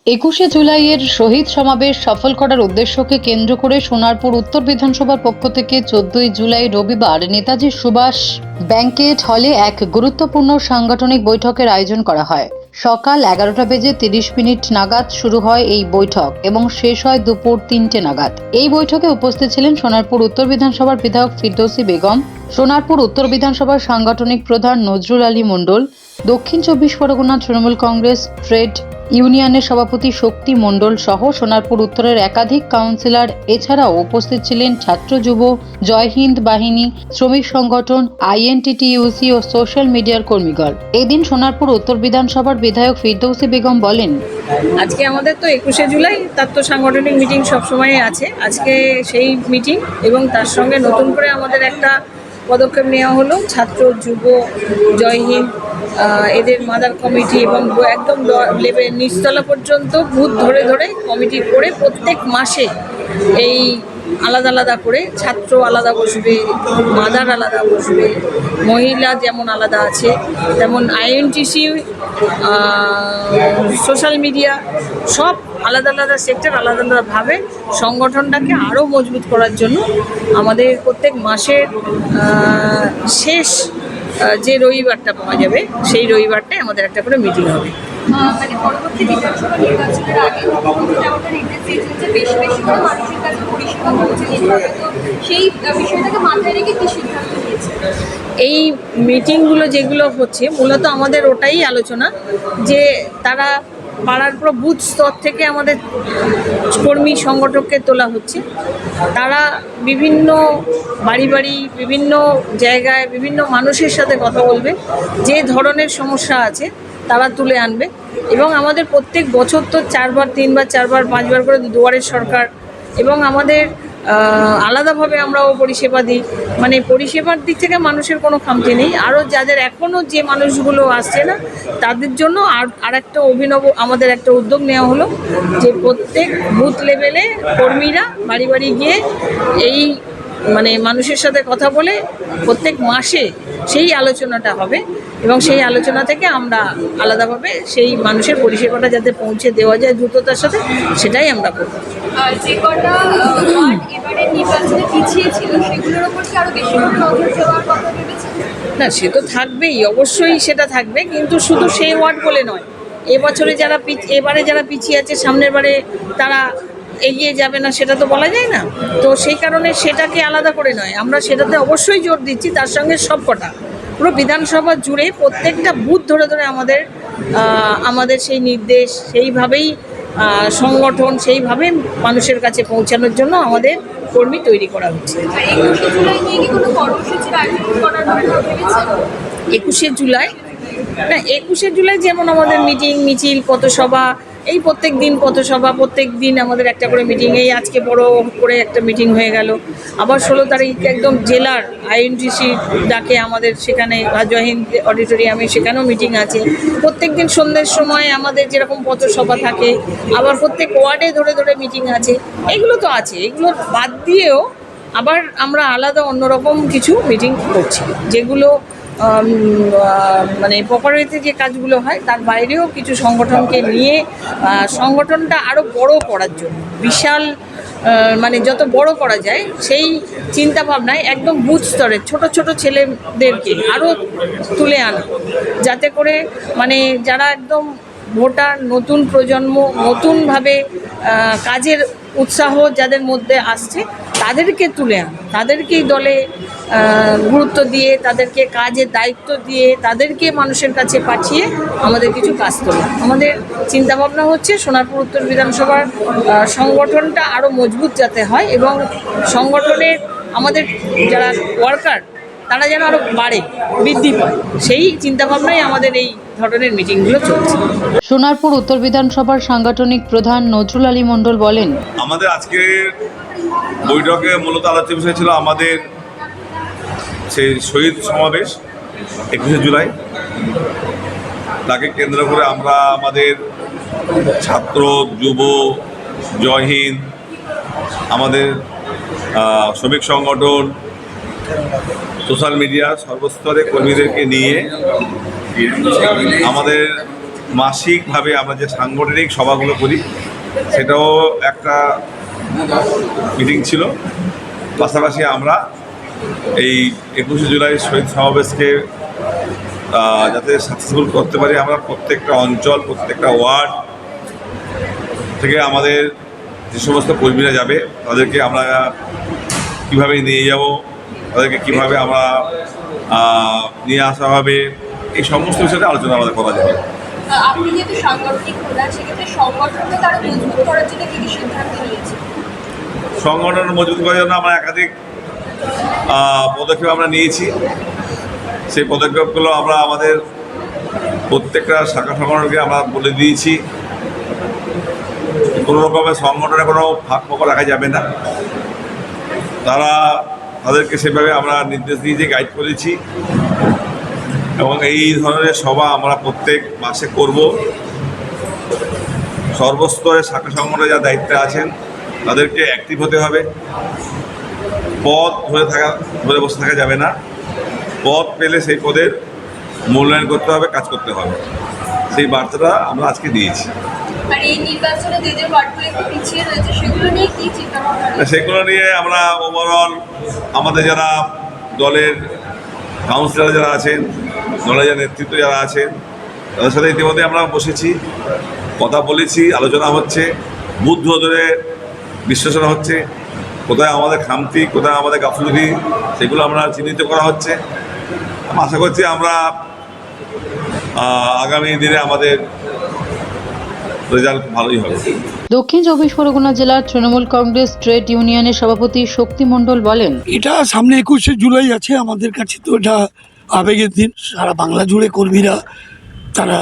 21শে জুলাইয়ের শহীদ সমাবেশ সফল করার উদ্দেশ্যকে কেন্দ্র করে সোনারপুর উত্তর বিধানসভার পক্ষ থেকে 14ই জুলাই রবিবার নেতাজি সুভাষ ব্যাংকেট হলে এক গুরুত্বপূর্ণ সাংগঠনিক বৈঠকের আয়োজন করা হয়। সকাল 11:30 নাগাদ শুরু হয় এই বৈঠক এবং শেষ হয় দুপুর 3টে নাগাদ। এই বৈঠকে উপস্থিত ছিলেন সোনারপুর উত্তর বিধানসভার বিধায়ক ফিরদৌসী বেগম, সোনারপুর উত্তর বিধানসভার সাংগঠনিক প্রধান নজরুল আলী মণ্ডল, দক্ষিণ 24 পরগনা তৃণমূল কংগ্রেস ট্রেড ইউনিয়নের সভাপতি শক্তি মণ্ডল সহ সোনারপুর উত্তরের একাধিক কাউন্সিলর। এছাড়াও উপস্থিত ছিলেন ছাত্র যুব জয় হিন্দ বাহিনী, শ্রমিক সংগঠন, INTTUC ও সোশ্যাল মিডিয়ার কর্মীগণ। এদিন সোনারপুর উত্তর বিধানসভার বিধায়ক ফিরদৌসী বেগম বলেন, আজকে আমাদের তো 21শে জুলাই, তার তো সাংগঠনিক মিটিং সবসময় আছে। আজকে সেই মিটিং এবং তার সঙ্গে নতুন করে আমাদের একটা পদক্ষেপ নেওয়া হলো। ছাত্র যুব জয় হিন্দ এদের মাদার কমিটি এবং একদম লেভেল নিচতলা পর্যন্ত বুথ ধরে ধরে কমিটি করে প্রত্যেক মাসে এই আলাদা আলাদা করে ছাত্র আলাদা বসবে, মাদার আলাদা বসবে, মহিলা যেমন আলাদা আছে তেমন INTC, সোশ্যাল মিডিয়া, সব আলাদা আলাদা সেক্টর আলাদা আলাদাভাবে সংগঠনটাকে আরও মজবুত করার জন্য আমাদের প্রত্যেক মাসের শেষ যে রবিবারটা পাওয়া যাবে সেই রবিবারটায় আমাদের একটা করে মিটিং হবে। মানে পরবর্তী বিধানসভা নির্বাচনের আগে মুখ্যমন্ত্রী আমাদের নির্দেশ দিয়েছেন যে বেশি বেশি করে মানুষের কাছে পরিষেবা পৌঁছে দিতে হবে। তো সেই বিষয়টাকে মাথায় রেখে কি সিদ্ধান্ত নিয়েছে? এই মিটিংগুলো যেগুলো হচ্ছে মূলত আমাদের ওটাই আলোচনা যে তারা পাড়ার পুরো বুথ স্তর থেকে আমাদের কর্মী সংগঠককে তোলা হচ্ছে। তারা বিভিন্ন বাড়ি বাড়ি বিভিন্ন জায়গায় বিভিন্ন মানুষের সাথে কথা বলবে, যে ধরনের সমস্যা আছে তারা তুলে আনবে। এবং আমাদের প্রত্যেক বছর তো 4বার 3বার 4বার 5বার করে দুয়ারের সরকার এবং আমাদের আলাদাভাবে আমরাও পরিষেবা দিই। মানে পরিষেবার দিক থেকে মানুষের কোনো খামতি নেই। আরও যাদের এখনও যে মানুষগুলো আসছে না তাদের জন্য আর একটা অভিনব আমাদের একটা উদ্যোগ নেওয়া হলো যে প্রত্যেক বুথ লেভেলে কর্মীরা বাড়ি বাড়ি গিয়ে এই মানে মানুষের সাথে কথা বলে প্রত্যেক মাসে সেই আলোচনাটা হবে এবং সেই আলোচনা থেকে আমরা আলাদাভাবে সেই মানুষের পরিষেবাটা যাতে পৌঁছে দেওয়া যায় দ্রুততার সাথে, সেটাই আমরা করব। যে কটা ওয়ার্ড এবারে নির্বাচনে পিছিয়ে ছিল সেগুলোর ওপর কি আরো বেশি করে নজর দেওয়ার কথা ভেবেছেন? না, সে তো থাকবেই, অবশ্যই সেটা থাকবে, কিন্তু শুধু সেই ওয়ার্ড বলে নয়। এবছরে যারা এবারে যারা পিছিয়ে আছে সামনের বারে তারা এগিয়ে যাবে না সেটা তো বলা যায় না। তো সেই কারণে সেটাকে আলাদা করে নয়, আমরা সেটাতে অবশ্যই জোর দিচ্ছি। তার সঙ্গে সব কটা পুরো বিধানসভা জুড়ে প্রত্যেকটা বুথ ধরে ধরে আমাদের সেই নির্দেশ সেইভাবেই সংগঠন সেইভাবে মানুষের কাছে পৌঁছানোর জন্য আমাদের কর্মী তৈরি করা হচ্ছে। 21শে জুলাই নিয়ে কি কোনো কর্মসূচির আয়োজন করার কথা ভেবেছেন? 21শে জুলাই না, 21শে জুলাই যেমন আমাদের মিটিং মিছিল পথসভা, এই প্রত্যেক দিন আমাদের একটা করে মিটিং। এই আজকে বড় করে একটা মিটিং হয়ে গেল। আবার 16 তারিখ একদম জেলার INTC ডাকে আমাদের সেখানে জয় হিন্দ অডিটোরিয়ামে, সেখানেও মিটিং আছে। প্রত্যেক দিন সন্ধ্যের সময় আমাদের যেরকম পথসভা থাকে, আবার প্রত্যেক ওয়ার্ডে ধরে ধরে মিটিং আছে। এগুলো তো আছে, এগুলো বাদ দিয়েও আবার আমরা আলাদা অন্যরকম কিছু মিটিং করছি, যেগুলো মানে প্রপারেতে যে কাজগুলো হয় তার বাইরেও কিছু সংগঠনকে নিয়ে সংগঠনটা আরও বড় করার জন্য, বিশাল মানে যত বড় করা যায় সেই চিন্তা ভাবনায় একদম বুথ স্তরের ছোট ছোট ছেলেদেরকে আরও তুলে আনা, যাতে করে মানে যারা একদম ভোটার, নতুন প্রজন্ম, নতুনভাবে কাজের উৎসাহ যাদের মধ্যে আসছে তাদেরকে তুলে আনা, তাদেরকেই দলে গুরুত্ব দিয়ে, তাদেরকে কাজের দায়িত্ব দিয়ে, তাদেরকে মানুষের কাছে পাঠিয়ে আমাদের কিছু কাজ তোলা। আমাদের চিন্তাভাবনা হচ্ছে সোনারপুর উত্তর বিধানসভার সংগঠনটা আরও মজবুত যাতে হয় এবং সংগঠনের আমাদের যারা ওয়ার্কার তারা যেন আরও বাড়ে, বৃদ্ধি পায়, সেই চিন্তাভাবনাই আমাদের এই ধরনের মিটিংগুলো চলছে। সোনারপুর উত্তর বিধানসভার সাংগঠনিক প্রধান নজরুল আলী মণ্ডল বলেন, আমাদের আজকের বৈঠকে মূলত আলোচ্য বিষয় ছিল আমাদের সেই শহীদ সমাবেশ 21শে জুলাই। তাকে কেন্দ্র করে আমরা আমাদের ছাত্র যুব জয় হিন্দ, আমাদের শ্রমিক সংগঠন, সোশ্যাল মিডিয়া সর্বস্তরে কর্মীদেরকে নিয়ে আমাদের মাসিকভাবে আমরা যে সাংগঠনিক সভাগুলো করি সেটাও একটা মিটিং ছিল। পাশাপাশি আমরা এই 21শে জুলাই শহীদ সমাবেশকে যাতে সাকসেসফুল করতে পারি, আমরা প্রত্যেকটা অঞ্চল, প্রত্যেকটা ওয়ার্ড থেকে আমাদের যে সমস্ত কর্মীরা যাবে তাদেরকে আমরা কীভাবে নিয়ে যাব, তাদেরকে কীভাবে আমরা নিয়ে আসা হবে, এই সমস্ত বিষয়ে আলোচনা আমাদের করা যাবে। আপনি যেহেতু সাংগঠনিক প্রধান, সেক্ষেত্রে সংগঠনকে তারা মজবুত করার জন্য কি কি সিদ্ধান্ত নিয়েছে? সংগঠন মজবুত করার জন্য আমরা একাধিক পদক্ষেপ আমরা নিয়েছি। সেই পদক্ষেপগুলো আমরা আমাদের প্রত্যেকটা শাখা সংগঠনকে আমরা বলে দিয়েছি। কোনো রকমের সংগঠনে কোনো ফাঁক ফোকর রাখা যাবে না, তাদেরকে সেভাবে আমরা নির্দেশ দিয়েছি, গাইড করেছি। এবং এই ধরনের সভা আমরা প্রত্যেক মাসে করব। সর্বস্তরে শাখা সংগঠনে যারা দায়িত্বে আছেন তাদেরকে অ্যাক্টিভ হতে হবে। পদ ধরে বসে থাকা যাবে না। পদ পেলে সেই পদের মূল্যায়ন করতে হবে, কাজ করতে হবে। সেই বার্তাটা আমরা আজকে দিয়েছি। আর এই নির্বাচনে যে যে ওয়ার্ডগুলো একটু পিছিয়ে রয়েছে সেগুলো নিয়ে কি চিন্তা ভাবনা? সেগুলো নিয়ে আমরা ওভারঅল আমাদের যারা দলের কাউন্সিলর যারা আছেন, দলের যারা নেতৃত্ব যারা আছেন, তাদের সাথে ইতিমধ্যে আমরা বসেছি, কথা বলেছি, আলোচনা হচ্ছে, বুথ ধরে বিশ্লেষণ হচ্ছে, কোথায় আমাদের খামতি, কোথায় আমাদের গাফলতি, সেগুলো আমরা চিহ্নিত করা হচ্ছে। আশা করছি আমরা আগামী দিনে আমাদের রেজাল্ট ভালোই হবে। দক্ষিণ চব্বিশ পরগনা জেলার তৃণমূল কংগ্রেস ট্রেড ইউনিয়নের সভাপতি শক্তি মণ্ডল বলেন, এটা সামনে 21শে জুলাই আছে, আমাদের কাছে তো এটা আবেগের দিন। সারা বাংলা জুড়ে কর্মীরা তারা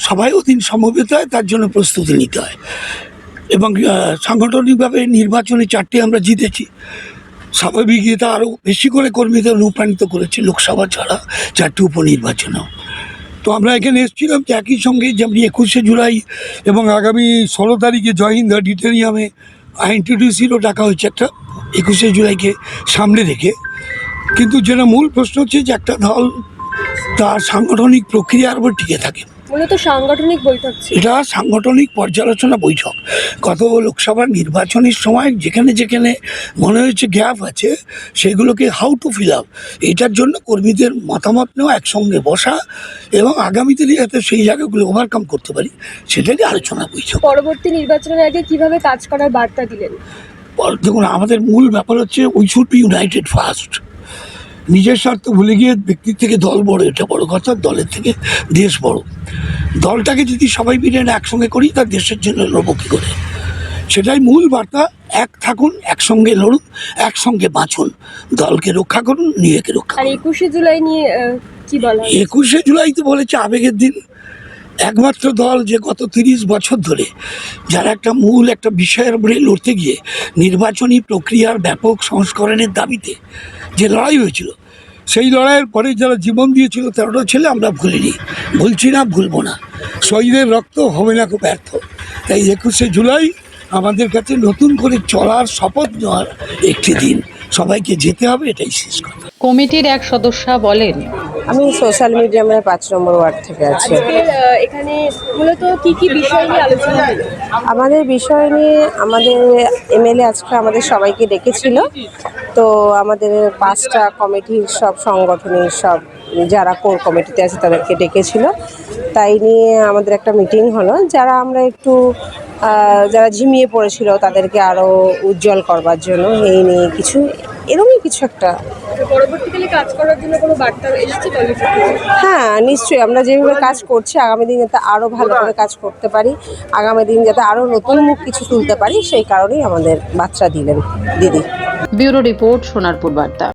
সবাই ওদিন সমবেত হয়, তার জন্য প্রস্তুতি নিতে হয়। এবং সাংগঠনিকভাবে নির্বাচনে 4টে আমরা জিতেছি। স্বাভাবিক এটা আরও বেশি করে কর্মীদের অনুপ্রাণিত করেছে লোকসভা ছাড়া 4টে উপনির্বাচনেও। তো আমরা এখানে এসেছিলাম যে একই সঙ্গে যেমনি 21শে জুলাই এবং আগামী 16 তারিখে জয় হিন্দ অডিটোরিয়ামে আইএনটিটিউসিরও ডাকা হয়েছে একটা 21শে জুলাইকে সামনে রেখে। কিন্তু যেটা মূল প্রশ্ন হচ্ছে যে একটা দল তার সাংগঠনিক প্রক্রিয়ার উপর টিকে থাকে। মূলত সাংগঠনিক বৈঠক ছিল। এটা সাংগঠনিক পর্যালোচনা বৈঠক। গত লোকসভার নির্বাচনের সময় যেখানে যেখানে মনে হয়েছে গ্যাপ আছে সেগুলোকে হাউ টু ফিল আপ, এটার জন্য কর্মীদের মতামত নেওয়া, একসঙ্গে বসা এবং আগামী দিনে যাতে সেই জায়গাগুলো ওভারকাম করতে পারি সেটাকে আলোচনা বৈঠক। পরবর্তী নির্বাচনের আগে কিভাবে কাজ করার বার্তা দিলেন? দেখুন, আমাদের মূল ব্যাপার হচ্ছে we should be United first. নিজের স্বার্থ ভুলে গিয়ে ব্যক্তির থেকে দল বড়, এটা বড় কথা। দলের থেকে দেশ বড়। দলটাকে যদি সবাই মিলে একসঙ্গে করি তার দেশের জন্য লড়বো কী করে, সেটাই মূল বার্তা। এক থাকুন, একসঙ্গে লড়ুন, একসঙ্গে বাঁচুন, দলকে রক্ষা করুন, নিজেকে রক্ষা করুন। আর 21শে জুলাই নিয়ে কি বলা? 21শে জুলাই তো বলেছে আবেগের দিন। একমাত্র দল যে গত 30 বছর ধরে যারা একটা মূল একটা বিষয়ের উপরে লড়তে গিয়ে নির্বাচনী প্রক্রিয়ার ব্যাপক সংস্করণের দাবিতে যে লড়াই হয়েছিল, সেই লড়াইয়ের পরে যারা জীবন দিয়েছিল 13টা ছেলে আমরা ভুলিনি, ভুলছি না, ভুলবো না। শহীদের রক্ত হবে না খুব ব্যর্থ। তাই 21শে জুলাই আমাদের কাছে নতুন করে চলার শপথ নেওয়ার একটি দিন। সবাইকে যেতে হবে, এটাই শেষ কথা। কমিটির এক সদস্যা বলেন, আমি সোশ্যাল মিডিয়ামে 5 নম্বর ওয়ার্ড থেকে আছি। এখানে মূলত কি কি বিষয় নিয়ে আলোচনা হলো? আমাদের বিষয় নিয়ে আমাদের এমএলএ আজকে আমাদের সবাইকে ডেকেছিল। তো আমাদের 5টা কমিটির সব সংগঠনের সব যারা কোর কমিটিতে আছে তাদেরকে ডেকেছিল। তাই নিয়ে আমাদের একটা মিটিং হলো। যারা আমরা একটু যারা ঝিমিয়ে পড়েছিল তাদেরকে আরও উজ্জ্বল করবার জন্য এই নিয়ে কিছু এরকমই কিছু একটা। পরবর্তীকালে কাজ করার জন্য কোনো বার্তা এসেছে? হ্যাঁ, নিশ্চয়ই। আমরা যেভাবে কাজ করছি আগামী দিন যাতে আরও ভালো করে কাজ করতে পারি, আগামী দিন যাতে আরও নতুন মুখ কিছু তুলতে পারি, সেই কারণেই আমাদের বার্তা দিলেন দিদি। ব্যুরো রিপোর্ট, সোনারপুর বার্তা।